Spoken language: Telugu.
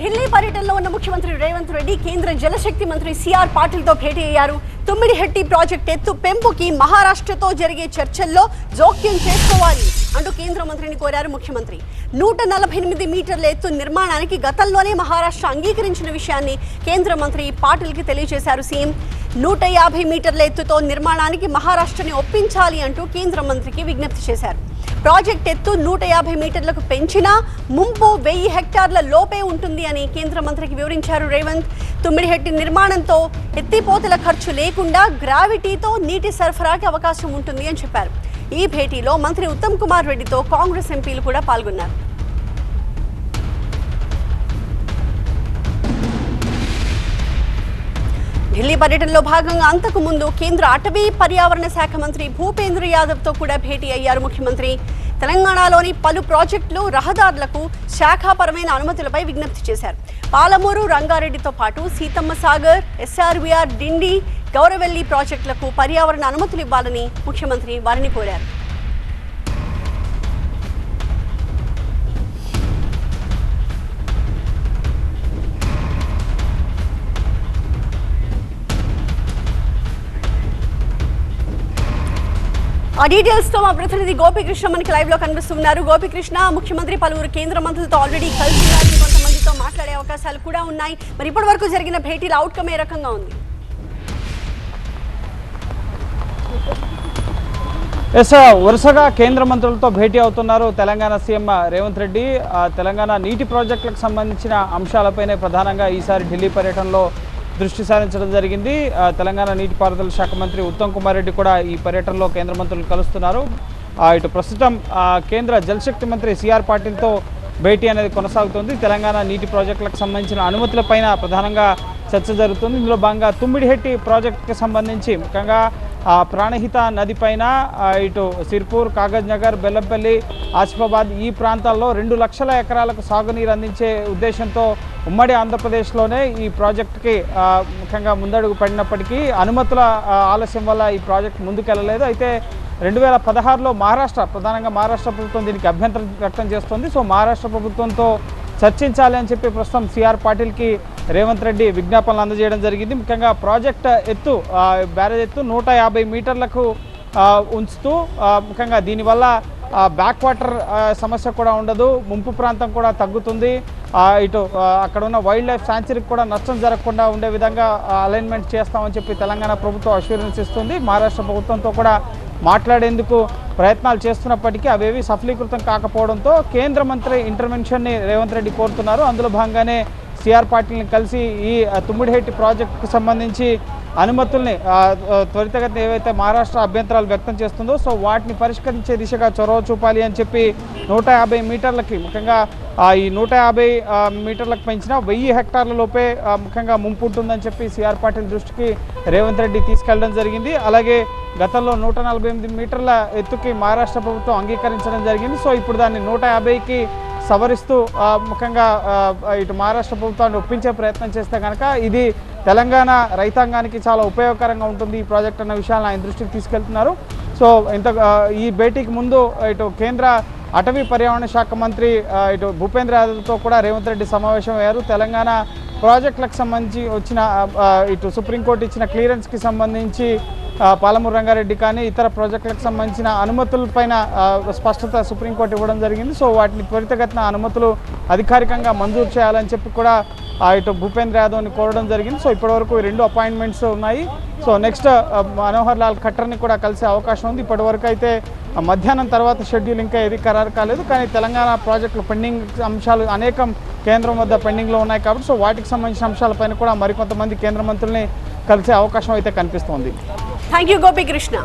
ఢిల్లీ పర్యటనలో ఉన్న ముఖ్యమంత్రి రేవంత్ రెడ్డి కేంద్ర జలశక్తి మంత్రి సిఆర్ పాటిల్తో భేటీ అయ్యారు. తుమ్మిడిహెట్టి ప్రాజెక్టు ఎత్తు పెంపుకి మహారాష్ట్రతో జరిగే చర్చల్లో జోక్యం చేసుకోవాలి అంటూ కేంద్ర మంత్రిని కోరారు ముఖ్యమంత్రి. 148 మీటర్ల ఎత్తు నిర్మాణానికి గతంలోనే మహారాష్ట్ర అంగీకరించిన విషయాన్ని కేంద్ర మంత్రి పాటిల్కి తెలియజేశారు సీఎం. 150 మీటర్ల ఎత్తుతో నిర్మాణానికి మహారాష్ట్రని ఒప్పించాలి అంటూ కేంద్ర మంత్రికి విజ్ఞప్తి చేశారు. ప్రాజెక్ట్ ఎత్తు 150 మీటర్లకు పెంచినా ముంపు 1000 హెక్టార్ల లోపే ఉంటుంది అని కేంద్ర మంత్రికి వివరించారు రేవంత్. తుమ్మిడిహెట్టి నిర్మాణంతో ఎత్తిపోతల ఖర్చు లేకుండా గ్రావిటీతో నీటి సరఫరాకి అవకాశం ఉంటుంది అని చెప్పారు. ఈ భేటీలో మంత్రి ఉత్తమ్ కుమార్ రెడ్డితో కాంగ్రెస్ ఎంపీలు కూడా పాల్గొన్నారు. ఢిల్లీ పర్యటనలో భాగంగా అంతకు ముందు కేంద్ర అటవీ పర్యావరణ శాఖ మంత్రి భూపేంద్ర యాదవ్తో కూడా భేటీ అయ్యారు ముఖ్యమంత్రి. తెలంగాణలోని పలు ప్రాజెక్టులు, రహదారులకు శాఖాపరమైన అనుమతులపై విజ్ఞప్తి చేశారు. పాలమూరు, రంగారెడ్డితో పాటు సీతమ్మ సాగర్, ఎస్ఆర్వీఆర్, డిండి, గౌరవెల్లి ప్రాజెక్టులకు పర్యావరణ అనుమతులు ఇవ్వాలని ముఖ్యమంత్రి వారిని కోరారు. ఆ డీటెయిల్స్ తో మా ప్రతినిధి గోపికృష్ణ మనకి లైవ్ లో కనిపిస్తున్నారు. గోపికృష్ణ, ముఖ్యమంత్రి పలువురు కేంద్ర మంత్రులతో ఆల్రెడీ కలిసినారు, కొంతమందితో మాట్లాడే అవకాశాలు కూడా ఉన్నాయి. మరి ఇప్పటి వరకు జరిగిన భేటీల అవుట్కమ్ ఏ రకంగా ఉంది? వరుసగా కేంద్ర మంత్రులతో భేటీ అవుతున్నారు తెలంగాణ సీఎం రేవంత్ రెడ్డి. తెలంగాణ నీటి ప్రాజెక్టులకు సంబంధించిన అంశాలపైనే ప్రధానంగా ఈసారి ఢిల్లీ పర్యటనలో దృష్టి సారించడం జరిగింది. తెలంగాణ నీటిపారుదల శాఖ మంత్రి ఉత్తమ్ కుమార్ రెడ్డి కూడా ఈ పర్యటనలో కేంద్ర మంత్రులు కలుస్తున్నారు. ఇటు ప్రస్తుతం కేంద్ర జలశక్తి మంత్రి సిఆర్ పాటిల్తో భేటీ అనేది కొనసాగుతుంది. తెలంగాణ నీటి ప్రాజెక్టులకు సంబంధించిన అనుమతులపైన ప్రధానంగా చర్చ జరుగుతుంది. ఇందులో భాగంగా తుమ్మిడిహెట్టి ప్రాజెక్టుకి సంబంధించి ముఖ్యంగా ప్రాణహిత నది పైన ఇటు సిర్పూర్, కాగజ్ నగర్, బెల్లంపల్లి, ఆసిఫాబాద్ ఈ ప్రాంతాల్లో 2 లక్షల ఎకరాలకు సాగునీరు అందించే ఉద్దేశంతో ఉమ్మడి ఆంధ్రప్రదేశ్లోనే ఈ ప్రాజెక్టుకి ముఖ్యంగా ముందడుగు పడినప్పటికీ అనుమతుల ఆలస్యం వల్ల ఈ ప్రాజెక్టు ముందుకెళ్ళలేదు. అయితే 2016లో ప్రధానంగా మహారాష్ట్ర ప్రభుత్వం దీనికి అభ్యంతరం వ్యక్తం చేస్తుంది. సో మహారాష్ట్ర ప్రభుత్వంతో చర్చించాలి అని చెప్పి ప్రస్తుతం సిఆర్ పాటిల్కి రేవంత్ రెడ్డి విజ్ఞాపనలు అందజేయడం జరిగింది. ముఖ్యంగా ప్రాజెక్ట్ ఎత్తు, బ్యారేజ్ ఎత్తు 150 మీటర్లకు ఉంచుతూ ముఖ్యంగా దీనివల్ల బ్యాక్ వాటర్ సమస్య కూడా ఉండదు, ముంపు ప్రాంతం కూడా తగ్గుతుంది. ఇటు అక్కడ ఉన్న వైల్డ్ లైఫ్ శాంచురీకి కూడా నష్టం జరగకుండా ఉండే విధంగా అలైన్మెంట్ చేస్తామని చెప్పి తెలంగాణ ప్రభుత్వం అష్యూరెన్స్ ఇస్తుంది. మహారాష్ట్ర ప్రభుత్వంతో కూడా మాట్లాడేందుకు ప్రయత్నాలు చేస్తున్నప్పటికీ అవేవి సఫలీకృతం కాకపోవడంతో కేంద్ర మంత్రి ఇంటర్వెన్షన్ని రేవంత్ రెడ్డి కోరుతున్నారు. అందులో భాగంగానే సిఆర్ పాటిల్ని కలిసి ఈ తుమ్మిడిహెట్టి ప్రాజెక్టుకు సంబంధించి అనుమతుల్ని త్వరితగతిన ఏవైతే మహారాష్ట్ర అభ్యంతరాలు వ్యక్తం చేస్తుందో సో వాటిని పరిష్కరించే దిశగా చొరవ చూపాలి అని చెప్పి 150 మీటర్లకి ముఖ్యంగా ఈ 150 మీటర్లకు పెంచిన 1000 హెక్టార్ల లోపే ముఖ్యంగా ముంపు ఉంటుందని చెప్పి సిఆర్ పాటిల్ దృష్టికి రేవంత్ రెడ్డి తీసుకెళ్లడం జరిగింది. అలాగే గతంలో 148 మీటర్ల ఎత్తుకి మహారాష్ట్ర ప్రభుత్వం అంగీకరించడం జరిగింది. సో ఇప్పుడు దాన్ని 150కి సవరిస్తూ ముఖ్యంగా ఇటు మహారాష్ట్ర ప్రభుత్వాన్ని ఒప్పించే ప్రయత్నం చేస్తే కనుక ఇది తెలంగాణ రైతాంగానికి చాలా ఉపయోగకరంగా ఉంటుంది ఈ ప్రాజెక్ట్ అన్న విషయాన్ని ఆయన దృష్టికి తీసుకెళ్తున్నారు. సో ఈ భేటీకి ముందు ఇటు కేంద్ర అటవీ పర్యావరణ శాఖ మంత్రి ఇటు భూపేంద్ర యాదవ్తో కూడా రేవంత్ రెడ్డి సమావేశం అయ్యారు. తెలంగాణ ప్రాజెక్టులకు సంబంధించి వచ్చిన ఇటు సుప్రీంకోర్టు ఇచ్చిన క్లియరెన్స్కి సంబంధించి పాలమూరు రంగారెడ్డి కానీ ఇతర ప్రాజెక్టులకు సంబంధించిన అనుమతులపైన స్పష్టత సుప్రీంకోర్టు ఇవ్వడం జరిగింది. సో వాటిని త్వరితగతిన అనుమతులు అధికారికంగా మంజూరు చేయాలని చెప్పి కూడా ఇటు భూపేంద్ర యాదవ్ని కోరడం జరిగింది. సో ఇప్పటివరకు 2 అపాయింట్మెంట్స్ ఉన్నాయి. సో నెక్స్ట్ మనోహర్ లాల్ ఖట్టర్ని కూడా కలిసే అవకాశం ఉంది. ఇప్పటివరకు అయితే మధ్యాహ్నం తర్వాత షెడ్యూల్ ఇంకా ఏది ఖరారు కాలేదు. కానీ తెలంగాణ ప్రాజెక్టులు పెండింగ్ అంశాలు అనేకం కేంద్రం వద్ద పెండింగ్లో ఉన్నాయి కాబట్టి సో వాటికి సంబంధించిన అంశాలపైన కూడా మరికొంతమంది కేంద్ర మంత్రుల్ని కలిసే అవకాశం అయితే కనిపిస్తోంది. Thank you Gopikrishna.